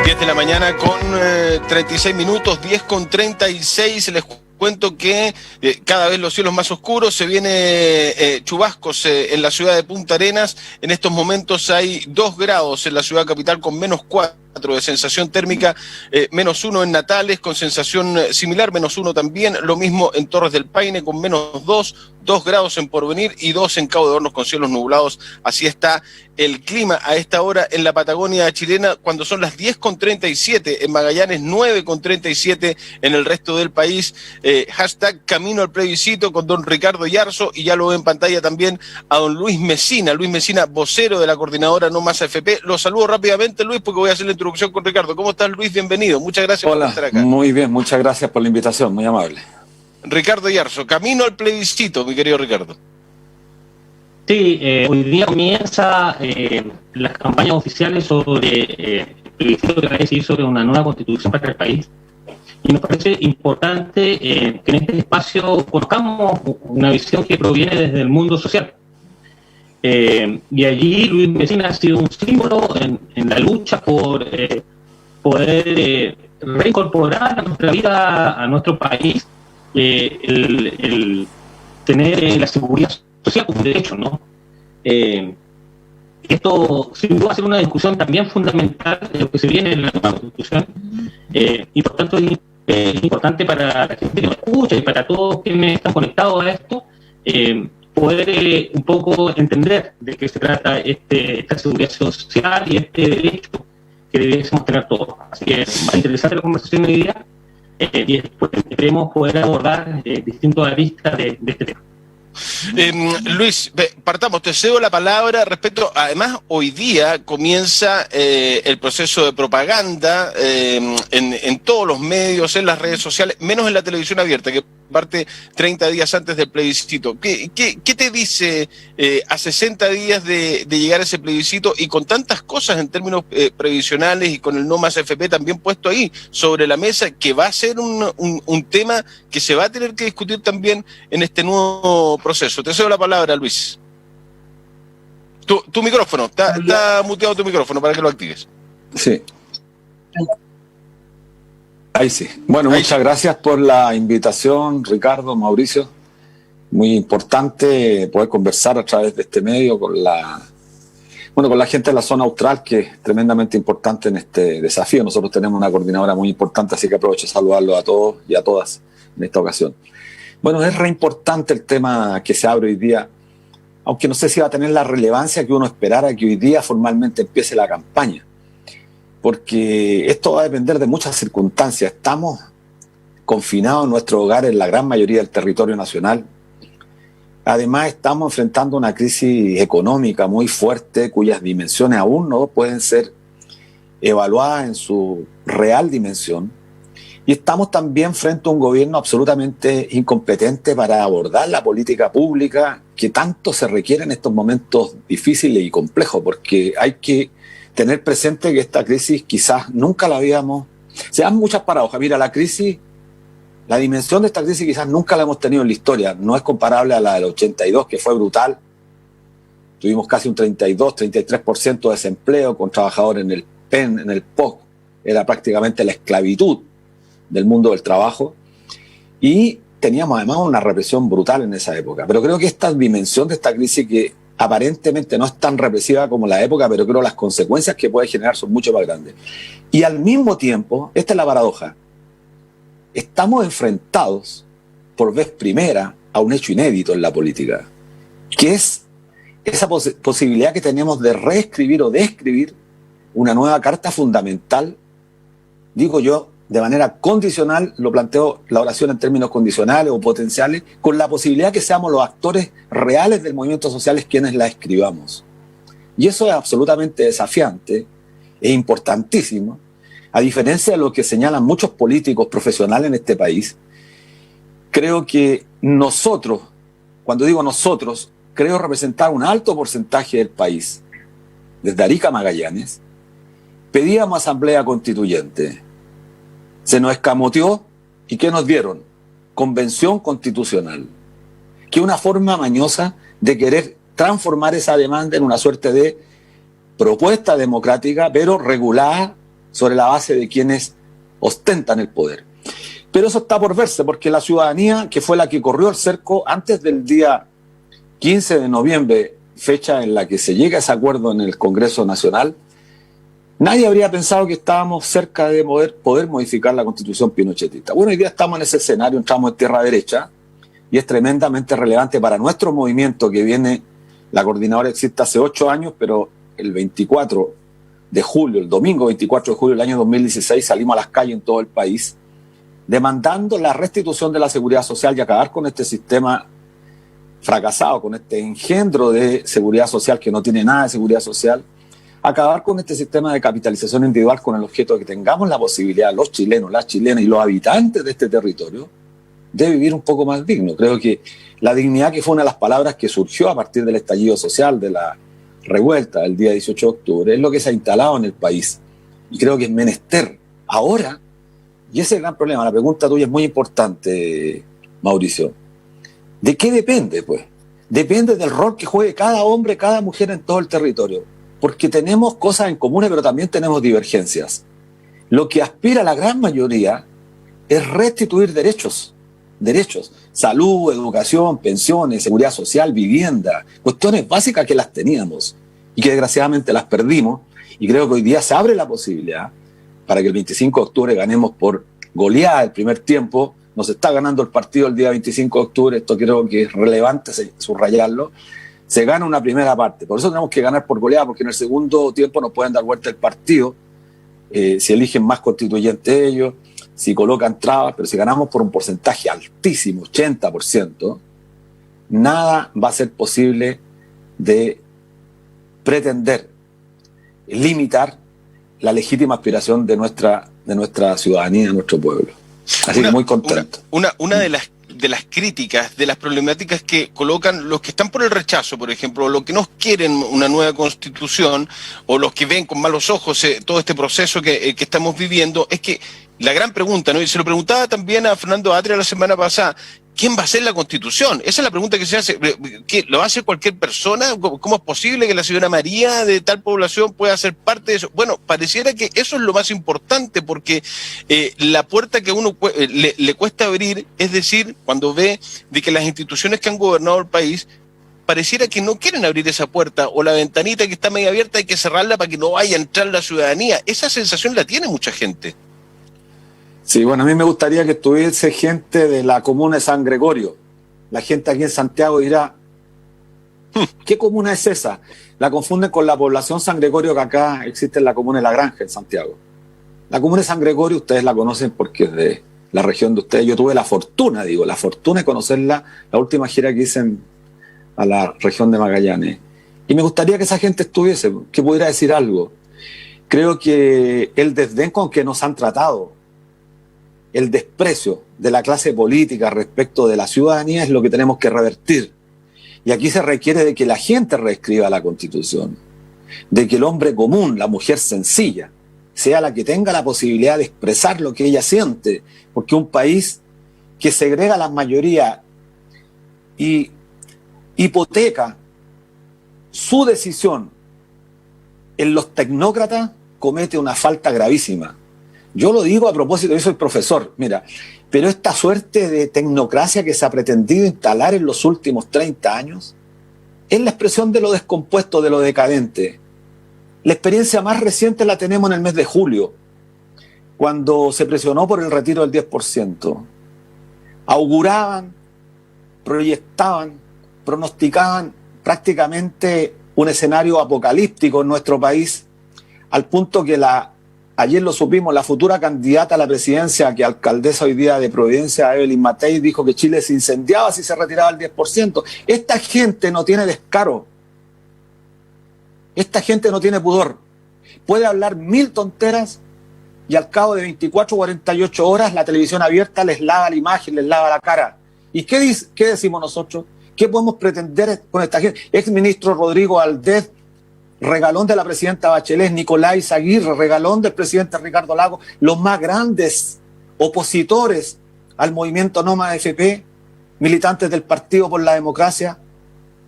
10 de la mañana con 36 minutos, 10 con 36. Les cuento que cada vez los cielos más oscuros, se viene chubascos en la ciudad de Punta Arenas. En estos momentos hay 2 grados en la ciudad capital con -4 de sensación térmica, -1 en Natales con sensación similar, -1 también, lo mismo en Torres del Paine con -2, 2 grados en Porvenir y 2 en Cabo de Hornos con cielos nublados. Así está el clima a esta hora en la Patagonia chilena, cuando son las 10:37 en Magallanes, 9:37 en el resto del país. Hashtag Camino al Plebiscito con don Ricardo Yarzo, y ya lo ve en pantalla también a don Luis Mesina, vocero de la coordinadora No Más AFP. Lo saludo rápidamente, Luis, porque voy a hacer la introducción con Ricardo. ¿Cómo estás, Luis? Bienvenido. Muchas gracias por estar acá. Muy bien, muchas gracias por la invitación, muy amable. Ricardo Yarzo, Camino al Plebiscito, mi querido Ricardo. Sí, hoy día comienza las campañas oficiales sobre el plebiscito que va a decidir sobre una nueva constitución para el país. Y nos parece importante que en este espacio conozcamos una visión que proviene desde el mundo social. Y allí Luis Mesina ha sido un símbolo en la lucha por poder reincorporar a nuestra vida, a nuestro país, el tener la seguridad social como un derecho, ¿no? Esto sin duda va a ser una discusión también fundamental de lo que se viene en la nueva Constitución, y por tanto es importante para la gente que nos escucha y para todos quienes están conectados a esto, poder un poco entender de qué se trata esta seguridad social y este derecho que debiésemos tener todos. Así que va a interesante la conversación hoy día, y después esperemos poder abordar distintos aristas de este tema. Luis, partamos, te cedo la palabra respecto, además hoy día comienza el proceso de propaganda en todos los medios, en las redes sociales, menos en la televisión abierta, que parte 30 días antes del plebiscito. ¿Qué te dice a 60 días de llegar a ese plebiscito y con tantas cosas en términos previsionales y con el No Más AFP también puesto ahí sobre la mesa, que va a ser un tema que se va a tener que discutir también en este nuevo proceso? Te cedo la palabra, Luis. Tu micrófono, está muteado tu micrófono para que lo actives. Sí. Ahí sí. Bueno, muchas gracias por la invitación, Ricardo, Mauricio. Muy importante poder conversar a través de este medio con la gente de la zona austral, que es tremendamente importante en este desafío. Nosotros tenemos una coordinadora muy importante, así que aprovecho de saludarlos a todos y a todas en esta ocasión. Bueno, es re importante el tema que se abre hoy día, aunque no sé si va a tener la relevancia que uno esperara que hoy día formalmente empiece la campaña, porque esto va a depender de muchas circunstancias. Estamos confinados en nuestros hogares en la gran mayoría del territorio nacional. Además, estamos enfrentando una crisis económica muy fuerte, cuyas dimensiones aún no pueden ser evaluadas en su real dimensión. Y estamos también frente a un gobierno absolutamente incompetente para abordar la política pública que tanto se requiere en estos momentos difíciles y complejos, porque hay que tener presente que esta crisis quizás nunca la habíamos... Se dan muchas paradojas. Mira, la dimensión de esta crisis quizás nunca la hemos tenido en la historia. No es comparable a la del 82, que fue brutal. Tuvimos casi un 33% de desempleo con trabajadores en el PEN, en el POC. Era prácticamente la esclavitud del mundo del trabajo. Y teníamos además una represión brutal en esa época. Pero creo que esta dimensión de esta crisis, que aparentemente no es tan represiva como la época, pero creo las consecuencias que puede generar son mucho más grandes. Y al mismo tiempo, esta es la paradoja, estamos enfrentados por vez primera a un hecho inédito en la política, que es esa posibilidad que tenemos de reescribir o de escribir una nueva carta fundamental, digo yo, de manera condicional. Lo planteo la oración en términos condicionales o potenciales, con la posibilidad que seamos los actores reales del movimiento social quienes la escribamos. Y eso es absolutamente desafiante, es importantísimo, a diferencia de lo que señalan muchos políticos profesionales en este país. Creo que nosotros, cuando digo nosotros, creo representar un alto porcentaje del país, desde Arica a Magallanes, pedíamos asamblea constituyente. Se nos escamoteó, ¿y qué nos dieron? Convención constitucional, que es una forma mañosa de querer transformar esa demanda en una suerte de propuesta democrática, pero regulada sobre la base de quienes ostentan el poder. Pero eso está por verse, porque la ciudadanía, que fue la que corrió el cerco antes del día 15 de noviembre, fecha en la que se llega a ese acuerdo en el Congreso Nacional, nadie habría pensado que estábamos cerca de poder modificar la Constitución pinochetista. Bueno, hoy día estamos en ese escenario, entramos en tierra derecha, y es tremendamente relevante para nuestro movimiento, que viene, la coordinadora existe hace 8 años, pero el 24 de julio, el domingo 24 de julio del año 2016, salimos a las calles en todo el país, demandando la restitución de la seguridad social y acabar con este sistema fracasado, con este engendro de seguridad social que no tiene nada de seguridad social, acabar con este sistema de capitalización individual con el objeto de que tengamos la posibilidad, los chilenos, las chilenas y los habitantes de este territorio, de vivir un poco más digno. Creo que la dignidad, que fue una de las palabras que surgió a partir del estallido social, de la revuelta del día 18 de octubre, es lo que se ha instalado en el país. Y creo que es menester ahora, y ese es el gran problema. La pregunta tuya es muy importante, Mauricio. ¿De qué depende? Pues depende del rol que juegue cada hombre, cada mujer en todo el territorio, porque tenemos cosas en común, pero también tenemos divergencias. Lo que aspira la gran mayoría es restituir derechos, salud, educación, pensiones, seguridad social, vivienda, cuestiones básicas que las teníamos y que desgraciadamente las perdimos, y creo que hoy día se abre la posibilidad para que el 25 de octubre ganemos por goleada el primer tiempo. Nos está ganando el partido el día 25 de octubre, esto creo que es relevante subrayarlo. Se gana una primera parte, por eso tenemos que ganar por goleada, porque en el segundo tiempo nos pueden dar vuelta el partido, si eligen más constituyentes ellos, si colocan trabas, pero si ganamos por un porcentaje altísimo, 80%, nada va a ser posible de pretender limitar la legítima aspiración de nuestra ciudadanía, de nuestro pueblo. Así que muy contento. Una de las críticas, de las problemáticas que colocan los que están por el rechazo, por ejemplo, o los que no quieren una nueva constitución, o los que ven con malos ojos todo este proceso que estamos viviendo, es que la gran pregunta, ¿no? Y se lo preguntaba también a Fernando Atria la semana pasada, ¿quién va a hacer la constitución? Esa es la pregunta que se hace. ¿Qué, lo va a hacer cualquier persona? ¿Cómo es posible que la señora María de tal población pueda ser parte de eso? Bueno, pareciera que eso es lo más importante, porque la puerta que a uno le cuesta abrir, es decir, cuando ve de que las instituciones que han gobernado el país pareciera que no quieren abrir esa puerta, o la ventanita que está medio abierta hay que cerrarla para que no vaya a entrar la ciudadanía. Esa sensación la tiene mucha gente. Sí, bueno, a mí me gustaría que estuviese gente de la comuna de San Gregorio. La gente aquí en Santiago dirá, ¿qué comuna es esa? La confunden con la población San Gregorio que acá existe en la comuna de La Granja, en Santiago. La comuna de San Gregorio ustedes la conocen porque es de la región de ustedes. Yo tuve la fortuna de conocerla, la última gira que hice a la región de Magallanes. Y me gustaría que esa gente estuviese, que pudiera decir algo. Creo que el desdén con que nos han tratado, el desprecio de la clase política respecto de la ciudadanía es lo que tenemos que revertir. Y aquí se requiere de que la gente reescriba la Constitución, de que el hombre común, la mujer sencilla, sea la que tenga la posibilidad de expresar lo que ella siente, porque un país que segrega a las mayorías y hipoteca su decisión en los tecnócratas comete una falta gravísima. Yo lo digo a propósito, yo soy profesor, mira, pero esta suerte de tecnocracia que se ha pretendido instalar en los últimos 30 años es la expresión de lo descompuesto, de lo decadente. La experiencia más reciente la tenemos en el mes de julio, cuando se presionó por el retiro del 10%. Auguraban, proyectaban, pronosticaban prácticamente un escenario apocalíptico en nuestro país, al punto que ayer lo supimos, la futura candidata a la presidencia, que alcaldesa hoy día de Providencia, Evelyn Matei, dijo que Chile se incendiaba si se retiraba el 10%. Esta gente no tiene descaro. Esta gente no tiene pudor. Puede hablar 1000 tonteras y al cabo de 24 o 48 horas la televisión abierta les lava la imagen, les lava la cara. ¿Y qué decimos nosotros? ¿Qué podemos pretender con esta gente? Exministro Rodrigo Aldez, regalón de la presidenta Bachelet, Nicolás Aguirre, regalón del presidente Ricardo Lagos, los más grandes opositores al movimiento Noma AFP, militantes del Partido por la Democracia.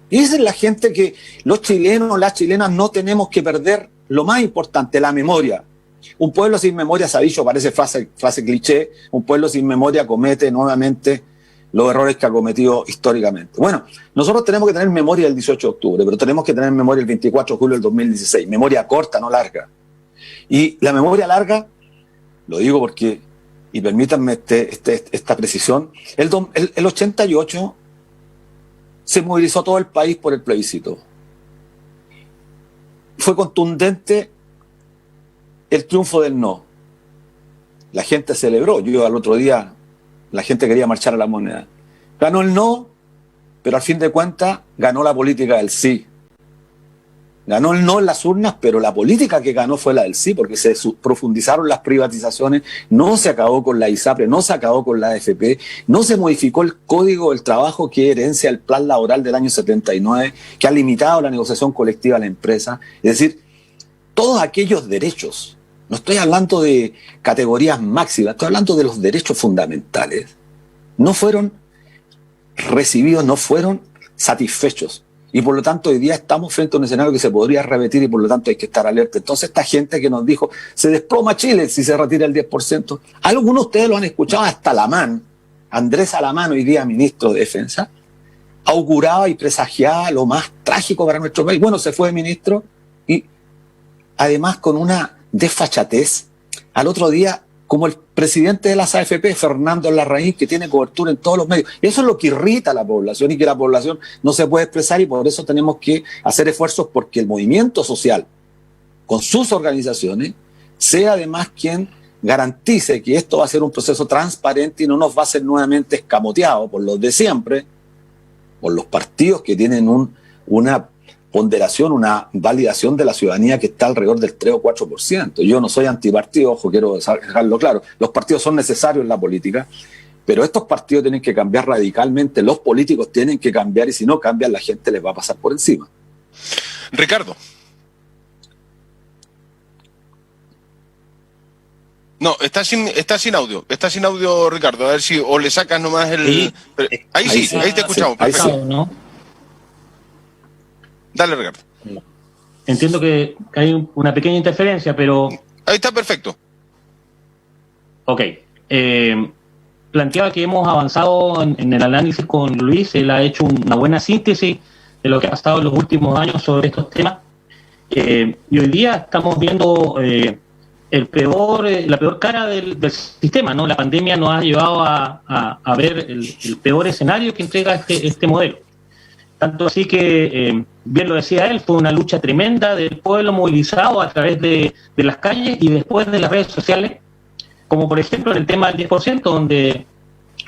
Y esa es la gente que los chilenos, las chilenas no tenemos que perder lo más importante, la memoria. Un pueblo sin memoria, se ha dicho, parece frase cliché, un pueblo sin memoria comete nuevamente los errores que ha cometido históricamente. Bueno, nosotros tenemos que tener memoria el 18 de octubre, pero tenemos que tener memoria el 24 de julio del 2016, memoria corta, no larga. Y la memoria larga, lo digo porque, y permítanme esta precisión, el 88 se movilizó todo el país por el plebiscito. Fue contundente el triunfo del no. La gente celebró. Yo al otro día, la gente quería marchar a la Moneda. Ganó el no, pero al fin de cuentas ganó la política del sí. Ganó el no en las urnas, pero la política que ganó fue la del sí, porque se profundizaron las privatizaciones, no se acabó con la ISAPRE, no se acabó con la AFP, no se modificó el Código del Trabajo que herencia el plan laboral del año 79, que ha limitado la negociación colectiva a la empresa. Es decir, todos aquellos derechos, no estoy hablando de categorías máximas, estoy hablando de los derechos fundamentales, no fueron recibidos, no fueron satisfechos. Y por lo tanto hoy día estamos frente a un escenario que se podría repetir y por lo tanto hay que estar alerta. Entonces esta gente que nos dijo, se desploma Chile si se retira el 10%, algunos de ustedes lo han escuchado, hasta Alamán, Andrés Alamán, hoy día ministro de Defensa, auguraba y presagiaba lo más trágico para nuestro país. Bueno, se fue ministro y además con una desfachatez, al otro día como el presidente de las AFP, Fernando Larraín, que tiene cobertura en todos los medios. Eso es lo que irrita a la población y que la población no se puede expresar y por eso tenemos que hacer esfuerzos porque el movimiento social, con sus organizaciones, sea además quien garantice que esto va a ser un proceso transparente y no nos va a ser nuevamente escamoteado por los de siempre, por los partidos que tienen una ponderación, una validación de la ciudadanía que está alrededor del 3 o 4%. Yo no soy antipartido, ojo, quiero dejarlo claro. Los partidos son necesarios en la política, pero estos partidos tienen que cambiar radicalmente, los políticos tienen que cambiar y si no cambian la gente les va a pasar por encima. Ricardo. No, está sin audio, Ricardo. A ver si o le sacas nomás el... Sí. Ahí te escuchamos, sí, perfecto. ¿No? Dale, Ricardo. Entiendo que hay una pequeña interferencia, pero... Ahí está perfecto. Ok. Planteaba que hemos avanzado en el análisis con Luis. Él ha hecho una buena síntesis de lo que ha pasado en los últimos años sobre estos temas. Y hoy día estamos viendo la peor cara del sistema, ¿no? La pandemia nos ha llevado a ver el peor escenario que entrega este modelo. Tanto así que, bien lo decía él, fue una lucha tremenda del pueblo movilizado a través de las calles y después de las redes sociales, como por ejemplo en el tema del 10%, donde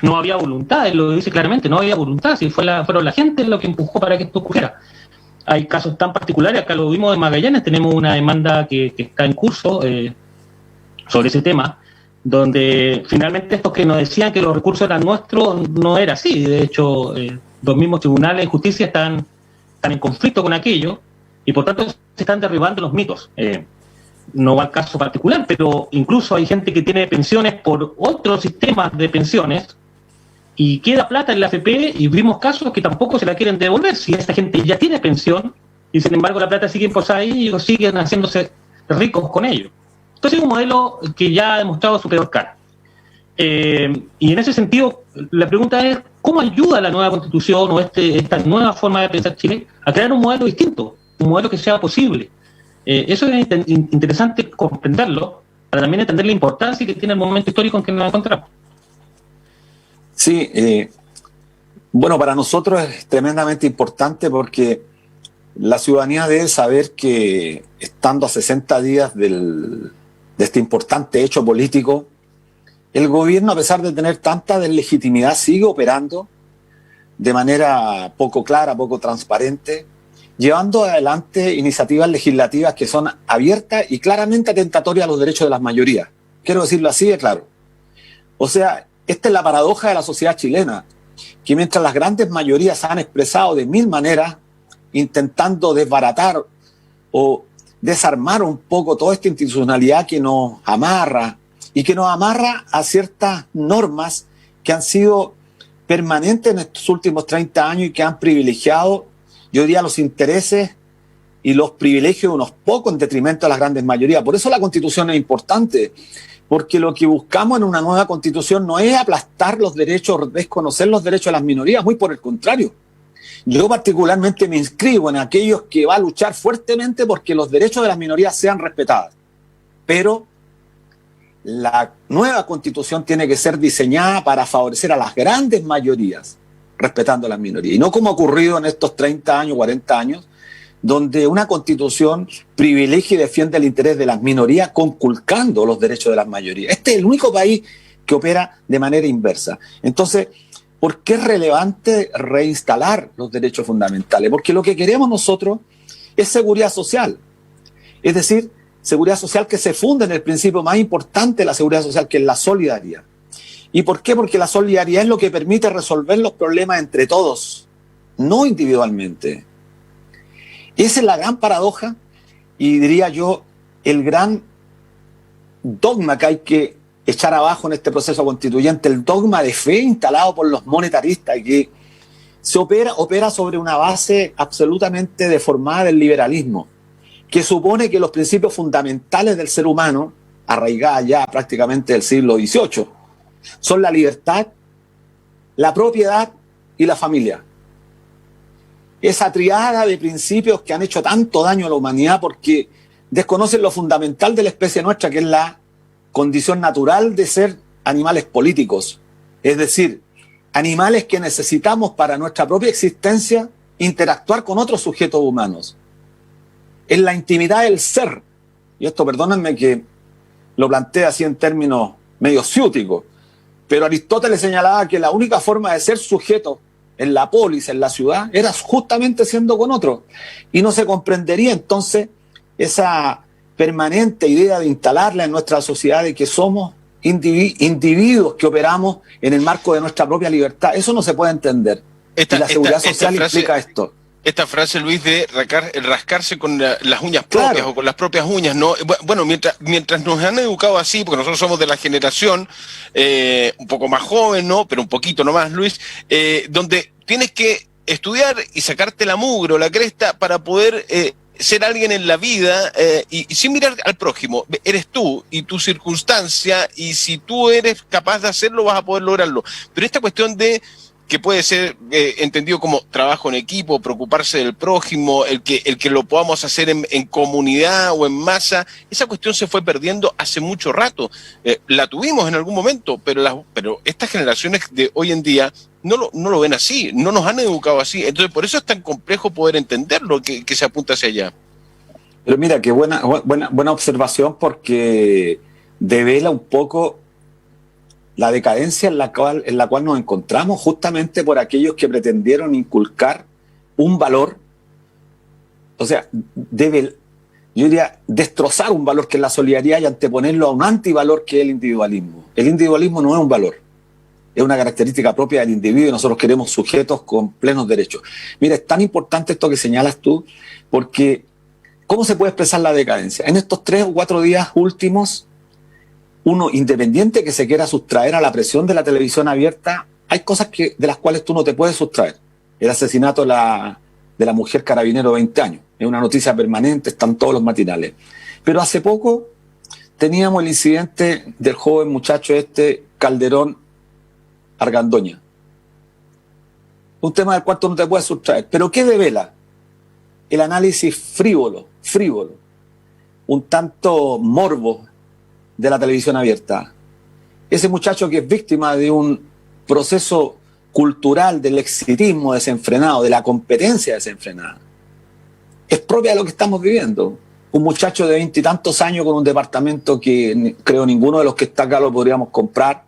no había voluntad, él lo dice claramente, no había voluntad, si fueron la gente lo que empujó para que esto ocurriera. Hay casos tan particulares, acá lo vimos en Magallanes, tenemos una demanda que está en curso sobre ese tema, donde finalmente estos que nos decían que los recursos eran nuestros, no era así. De hecho, los mismos tribunales de justicia están en conflicto con aquello y por tanto se están derribando los mitos. No va al caso particular, pero incluso hay gente que tiene pensiones por otros sistemas de pensiones y queda plata en la AFP y vimos casos que tampoco se la quieren devolver si esta gente ya tiene pensión y sin embargo la plata sigue posada ahí y ellos siguen haciéndose ricos con ello. Entonces es un modelo que ya ha demostrado su peor cara. Y en ese sentido, la pregunta es, ¿cómo ayuda la nueva Constitución o esta nueva forma de pensar Chile a crear un modelo distinto, un modelo que sea posible? Eso es interesante comprenderlo, para también entender la importancia que tiene el momento histórico en que nos encontramos. Sí, bueno, para nosotros es tremendamente importante porque la ciudadanía debe saber que estando a 60 días de este importante hecho político, el gobierno, a pesar de tener tanta deslegitimidad, sigue operando de manera poco clara, poco transparente, llevando adelante iniciativas legislativas que son abiertas y claramente atentatorias a los derechos de las mayorías. Quiero decirlo así de claro. O sea, esta es la paradoja de la sociedad chilena, que mientras las grandes mayorías se han expresado de mil maneras, intentando desbaratar o desarmar un poco toda esta institucionalidad que nos amarra y que nos amarra a ciertas normas que han sido permanentes en estos últimos 30 años y que han privilegiado, yo diría, los intereses y los privilegios de unos pocos en detrimento de las grandes mayorías. Por eso la Constitución es importante, porque lo que buscamos en una nueva Constitución no es aplastar los derechos, desconocer los derechos de las minorías, muy por el contrario. Yo particularmente me inscribo en aquellos que va a luchar fuertemente porque los derechos de las minorías sean respetados. Pero la nueva Constitución tiene que ser diseñada para favorecer a las grandes mayorías, respetando a las minorías. Y no como ha ocurrido en estos 30 años, 40 años, donde una Constitución privilegia y defiende el interés de las minorías conculcando los derechos de las mayorías. Este es el único país que opera de manera inversa. Entonces, ¿por qué es relevante reinstalar los derechos fundamentales? Porque lo que queremos nosotros es seguridad social. Es decir, seguridad social que se funda en el principio más importante de la seguridad social, que es la solidaridad. ¿Y por qué? Porque la solidaridad es lo que permite resolver los problemas entre todos, no individualmente. Esa es la gran paradoja y diría yo el gran dogma que hay que echar abajo en este proceso constituyente, el dogma de fe instalado por los monetaristas que se opera sobre una base absolutamente deformada del liberalismo, que supone que los principios fundamentales del ser humano, arraigada ya prácticamente del siglo XVIII, son la libertad, la propiedad y la familia. Esa triada de principios que han hecho tanto daño a la humanidad porque desconocen lo fundamental de la especie nuestra, que es la condición natural de ser animales políticos. Es decir, animales que necesitamos para nuestra propia existencia interactuar con otros sujetos humanos. Es la intimidad del ser. Y esto, perdónenme que lo plantee así en términos medio ciúticos, pero Aristóteles señalaba que la única forma de ser sujeto en la polis, en la ciudad, era justamente siendo con otros. Y no se comprendería entonces esa permanente idea de instalarla en nuestra sociedad de que somos individuos que operamos en el marco de nuestra propia libertad. Eso no se puede entender. Y la seguridad social implica esto. Esta frase, Luis, de rascarse con las uñas propias, claro, o con las propias uñas, ¿no? Bueno, mientras nos han educado así, porque nosotros somos de la generación un poco más joven, ¿no? Pero un poquito nomás, Luis, donde tienes que estudiar y sacarte la mugre o la cresta para poder ser alguien en la vida y sin mirar al prójimo. Eres tú y tu circunstancia, y si tú eres capaz de hacerlo, vas a poder lograrlo. Pero esta cuestión de que puede ser entendido como trabajo en equipo, preocuparse del prójimo, el que lo podamos hacer en comunidad o en masa, esa cuestión se fue perdiendo hace mucho rato. La tuvimos en algún momento, pero estas generaciones de hoy en día no lo ven así, no nos han educado así. Entonces, por eso es tan complejo poder entenderlo, que se apunta hacia allá. Pero mira, qué buena observación, porque devela un poco la decadencia en la cual nos encontramos, justamente por aquellos que pretendieron inculcar un valor, o sea, yo diría, destrozar un valor que es la solidaridad y anteponerlo a un antivalor que es el individualismo. El individualismo no es un valor, es una característica propia del individuo y nosotros queremos sujetos con plenos derechos. Mira, es tan importante esto que señalas tú, porque ¿cómo se puede expresar la decadencia? En estos 3 o 4 días últimos, uno independiente que se quiera sustraer a la presión de la televisión abierta, hay cosas de las cuales tú no te puedes sustraer. El asesinato de la mujer carabinero de 20 años. Es una noticia permanente, están todos los matinales. Pero hace poco teníamos el incidente del joven muchacho Calderón Argandoña. Un tema del cual tú no te puedes sustraer. ¿Pero qué devela? El análisis frívolo, un tanto morbo de la televisión abierta. Ese muchacho que es víctima de un proceso cultural del exitismo desenfrenado, de la competencia desenfrenada, es propia de lo que estamos viviendo. Un muchacho de 20 y tantos años con un departamento que creo ninguno de los que está acá lo podríamos comprar,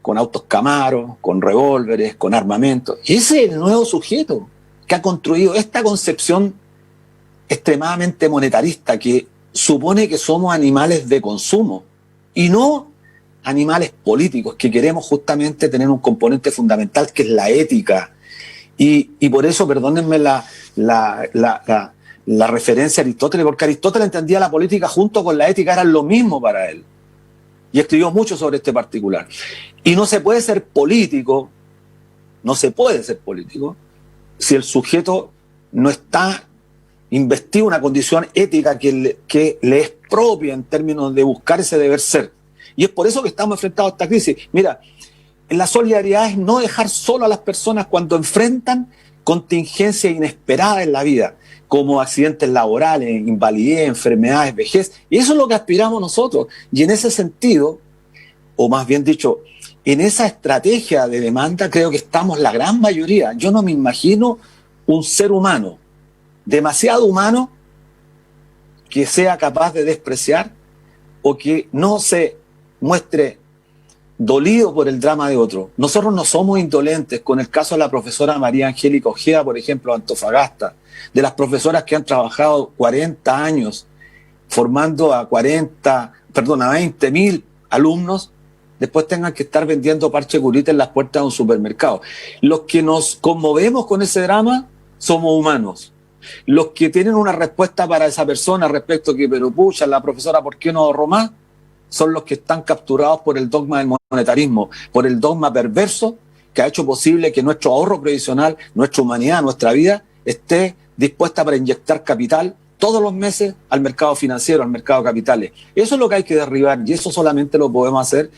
con autos Camaro, con revólveres, con armamento. Y ese es el nuevo sujeto que ha construido esta concepción extremadamente monetarista que supone que somos animales de consumo y no animales políticos, que queremos justamente tener un componente fundamental que es la ética. Y por eso, perdónenme la referencia a Aristóteles, porque Aristóteles entendía la política junto con la ética, eran lo mismo para él. Y escribió mucho sobre este particular. Y no se puede ser político si el sujeto no está investido una condición ética que le es propia en términos de buscar ese deber ser. Y es por eso que estamos enfrentados a esta crisis. Mira, la solidaridad es no dejar solo a las personas cuando enfrentan contingencias inesperadas en la vida, como accidentes laborales, invalidez, enfermedades, vejez. Y eso es lo que aspiramos nosotros. Y en ese sentido, o más bien dicho, en esa estrategia de demanda creo que estamos la gran mayoría. Yo no me imagino un ser humano, demasiado humano, que sea capaz de despreciar o que no se muestre dolido por el drama de otro. Nosotros no somos indolentes, con el caso de la profesora María Angélica Ojeda, por ejemplo, de Antofagasta, de las profesoras que han trabajado 40 años formando a 20.000 alumnos, después tengan que estar vendiendo parche curita en las puertas de un supermercado. Los que nos conmovemos con ese drama somos humanos. Los que tienen una respuesta para esa persona respecto a que, pero pucha, la profesora, ¿por qué no ahorró más?, son los que están capturados por el dogma del monetarismo, por el dogma perverso que ha hecho posible que nuestro ahorro previsional, nuestra humanidad, nuestra vida, esté dispuesta para inyectar capital todos los meses al mercado financiero, al mercado de capitales. Eso es lo que hay que derribar, y eso solamente lo podemos hacer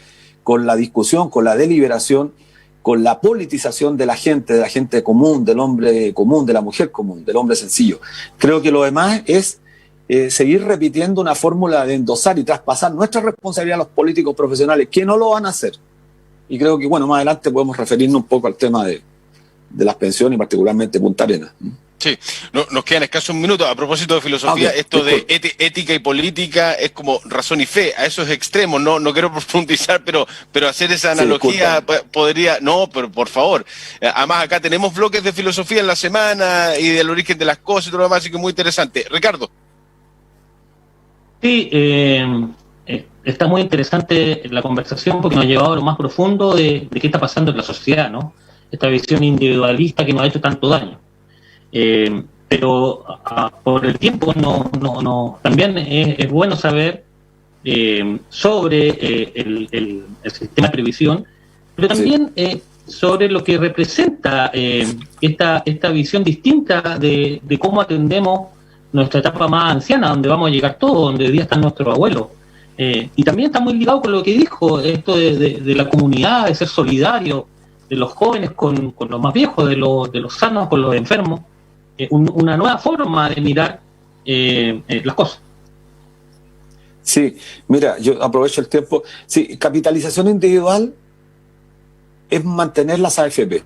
con la discusión, con la deliberación, con la politización de la gente común, del hombre común, de la mujer común, del hombre sencillo. Creo que lo demás es seguir repitiendo una fórmula de endosar y traspasar nuestra responsabilidad a los políticos profesionales, que no lo van a hacer. Y creo que, bueno, más adelante podemos referirnos un poco al tema de las pensiones y particularmente Punta Arenas. Sí, nos quedan escasos minutos. A propósito de filosofía, Okay, esto de ética y política es como razón y fe, a esos extremos. No quiero profundizar, pero hacer esa analogía podría... No, pero por favor. Además, acá tenemos bloques de filosofía en la semana y del origen de las cosas y todo lo demás, así que muy interesante. Ricardo. Sí, está muy interesante la conversación porque nos ha llevado a lo más profundo de qué está pasando en la sociedad, ¿no? Esta visión individualista que nos ha hecho tanto daño. Pero por el tiempo también es bueno saber sobre el sistema de previsión, pero también sobre lo que representa esta visión distinta de cómo atendemos nuestra etapa más anciana, donde vamos a llegar todos, donde hoy día están nuestros abuelos. Y también está muy ligado con lo que dijo, esto de la comunidad, de ser solidario, de los jóvenes con los más viejos, de los sanos con los enfermos. Una nueva forma de mirar las cosas. Sí, mira, yo aprovecho el tiempo. Sí, capitalización individual es mantener las AFP.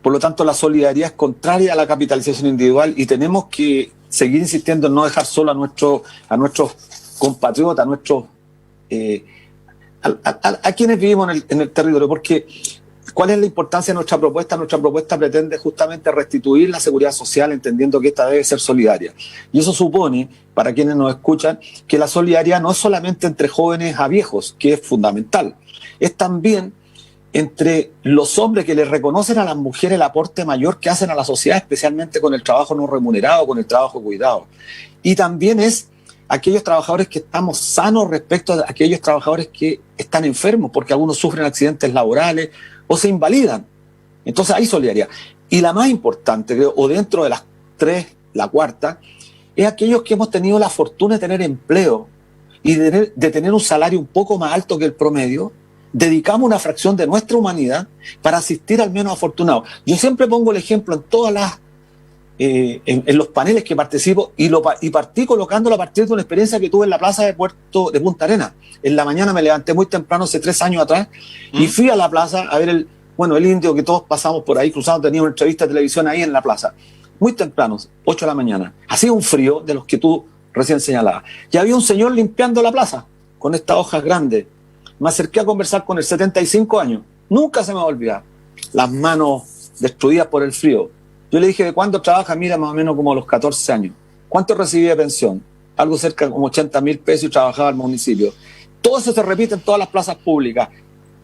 Por lo tanto, la solidaridad es contraria a la capitalización individual y tenemos que seguir insistiendo en no dejar solo a nuestros compatriotas, a quienes vivimos en el territorio, porque ¿cuál es la importancia de nuestra propuesta? Nuestra propuesta pretende justamente restituir la seguridad social, entendiendo que esta debe ser solidaria. Y eso supone, para quienes nos escuchan, que la solidaridad no es solamente entre jóvenes a viejos, que es fundamental, es también entre los hombres que les reconocen a las mujeres el aporte mayor que hacen a la sociedad, especialmente con el trabajo no remunerado, con el trabajo cuidado. Y también es aquellos trabajadores que estamos sanos respecto a aquellos trabajadores que están enfermos, porque algunos sufren accidentes laborales o se invalidan. Entonces hay solidaridad. Y la más importante, creo, o dentro de las tres, la cuarta, es aquellos que hemos tenido la fortuna de tener empleo y de tener un salario un poco más alto que el promedio. Dedicamos una fracción de nuestra humanidad para asistir al menos afortunado. Yo siempre pongo el ejemplo en todas las en los paneles que participo y partí colocándolo a partir de una experiencia que tuve en la plaza de Puerto de Punta Arenas. En la mañana me levanté muy temprano, hace 3 años atrás, y fui a la plaza a ver el indio que todos pasamos por ahí cruzando, tenía una entrevista de televisión ahí en la plaza. Muy temprano, 8 de la mañana. Hacía un frío de los que tú recién señalabas. Y había un señor limpiando la plaza con estas hojas grandes. Me acerqué a conversar con él, 75 años. Nunca se me va a olvidar. Las manos destruidas por el frío. Yo le dije, ¿de cuándo trabaja? Mira, más o menos como a los 14 años. ¿Cuánto recibía de pensión? Algo cerca de como 80.000 pesos y trabajaba al municipio. Todo eso se repite en todas las plazas públicas.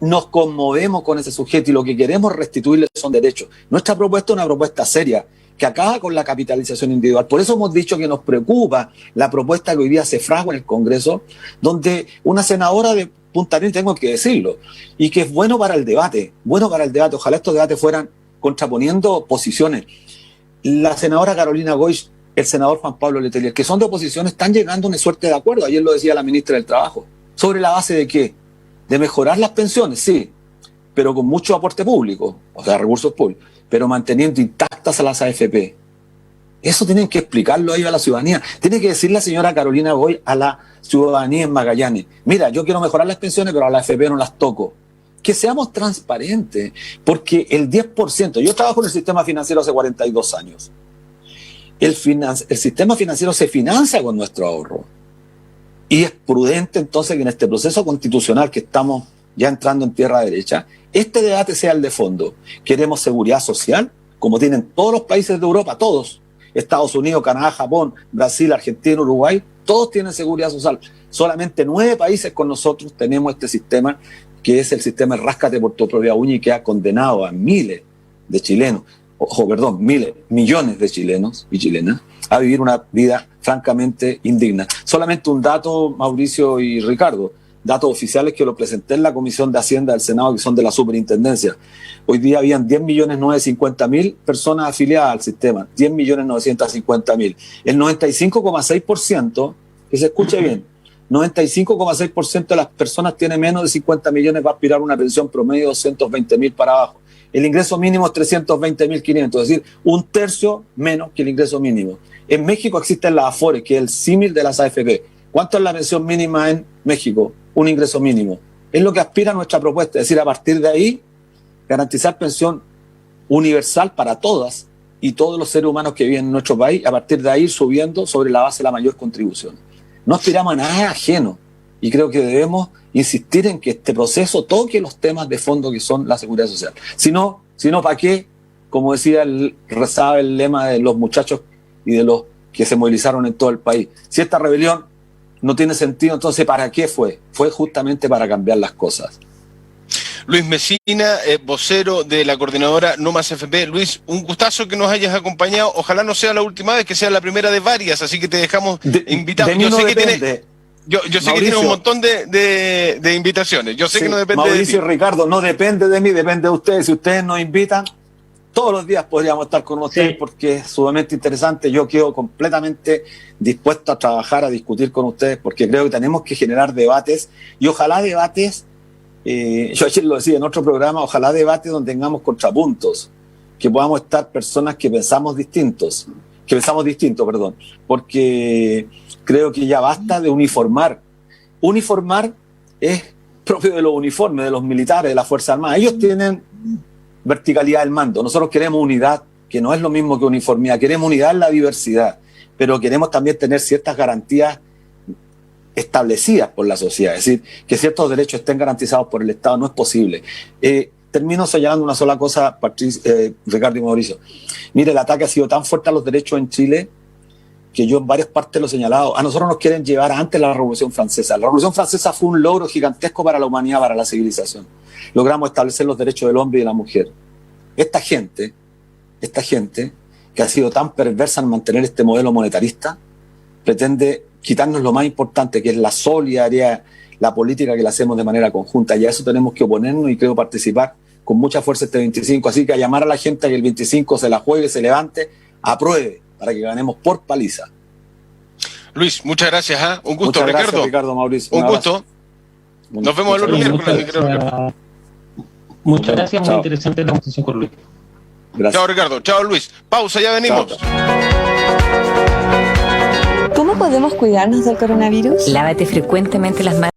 Nos conmovemos con ese sujeto y lo que queremos restituirle son derechos. Nuestra propuesta es una propuesta seria que acaba con la capitalización individual. Por eso hemos dicho que nos preocupa la propuesta que hoy día se fragua en el Congreso, donde una senadora de Punta Arenas, tengo que decirlo, y que es bueno para el debate, ojalá estos debates fueran contraponiendo posiciones. La senadora Carolina Goich el senador Juan Pablo Letelier, que son de oposición, están llegando a una suerte de acuerdo. Ayer lo decía la ministra del Trabajo. ¿Sobre la base de qué? De mejorar las pensiones, sí, pero con mucho aporte público, o sea, recursos públicos, pero manteniendo intactas a las AFP. Eso tienen que explicarlo ahí a la ciudadanía. Tiene que decir la señora Carolina Goy a la ciudadanía en Magallanes: mira, yo quiero mejorar las pensiones, pero a la AFP no las toco. Que seamos transparentes, porque el 10%, yo trabajo en el sistema financiero hace 42 años, el sistema financiero se financia con nuestro ahorro. Y es prudente entonces que en este proceso constitucional que estamos ya entrando en tierra derecha, este debate sea el de fondo. Queremos seguridad social, como tienen todos los países de Europa, todos. Estados Unidos, Canadá, Japón, Brasil, Argentina, Uruguay, todos tienen seguridad social. Solamente 9 países con nosotros tenemos este sistema, que es el sistema Ráscate por tu propia uña, y que ha condenado a miles de chilenos, millones de chilenos y chilenas a vivir una vida francamente indigna. Solamente un dato, Mauricio y Ricardo, datos oficiales que lo presenté en la Comisión de Hacienda del Senado, que son de la Superintendencia. Hoy día habían 10.950.000 personas afiliadas al sistema, 10.950.000. El 95,6%, que se escuche bien, 95,6% de las personas tiene menos de 50 millones, va a aspirar a una pensión promedio de 220.000 para abajo. El ingreso mínimo es 320.500, es decir, un tercio menos que el ingreso mínimo. En México existen las AFORES, que es el símil de las AFP. ¿Cuánto es la pensión mínima en México? Un ingreso mínimo. Es lo que aspira a nuestra propuesta, es decir, a partir de ahí, garantizar pensión universal para todas y todos los seres humanos que viven en nuestro país, a partir de ahí ir subiendo sobre la base de la mayor contribución. No aspiramos a nada ajeno, y creo que debemos insistir en que este proceso toque los temas de fondo que son la seguridad social. Si no, ¿para qué? Como decía, rezaba el lema de los muchachos y de los que se movilizaron en todo el país. Si esta rebelión no tiene sentido, entonces ¿para qué fue? Fue justamente para cambiar las cosas. Luis Mesina, vocero de la coordinadora No Más FP. Luis, un gustazo que nos hayas acompañado. Ojalá no sea la última vez, que sea la primera de varias, así que te dejamos invitado. Yo sé que tienes un montón de invitaciones. Yo sé que no depende de ti. Mauricio y Ricardo, no depende de mí, depende de ustedes. Si ustedes nos invitan, todos los días podríamos estar con ustedes, sí, porque es sumamente interesante. Yo quedo completamente dispuesto a trabajar, a discutir con ustedes, porque creo que tenemos que generar debates, y ojalá debates, yo ayer lo decía en otro programa, ojalá debates donde tengamos contrapuntos, que podamos estar personas que pensamos distinto, porque creo que ya basta de uniformar. Uniformar es propio de los uniformes, de los militares, de la Fuerza Armada. Ellos tienen verticalidad del mando. Nosotros queremos unidad, que no es lo mismo que uniformidad. Queremos unidad en la diversidad, pero queremos también tener ciertas garantías establecidas por la sociedad. Es decir, que ciertos derechos estén garantizados por el Estado no es posible. Termino señalando una sola cosa, Ricardo y Mauricio. Mire, el ataque ha sido tan fuerte a los derechos en Chile que yo en varias partes lo he señalado. A nosotros nos quieren llevar antes de la Revolución Francesa. La Revolución Francesa fue un logro gigantesco para la humanidad, para la civilización. Logramos establecer los derechos del hombre y de la mujer. Esta gente que ha sido tan perversa en mantener este modelo monetarista, pretende quitarnos lo más importante, que es la solidaridad, la política que la hacemos de manera conjunta, y a eso tenemos que oponernos, y creo participar con mucha fuerza este 25, así que a llamar a la gente a que el 25 se la juegue, se levante, apruebe, para que ganemos por paliza. Luis, muchas gracias, ¿eh? Un gusto, muchas gracias, Ricardo. Ricardo, Mauricio. Un gusto. Nos vemos el otro miércoles. Muchas gracias, muy interesante la conversación con Luis. Gracias. Chao, Ricardo. Chao, Luis. Pausa, ya venimos. Chao. ¿Cómo podemos cuidarnos del coronavirus? Lávate frecuentemente las manos.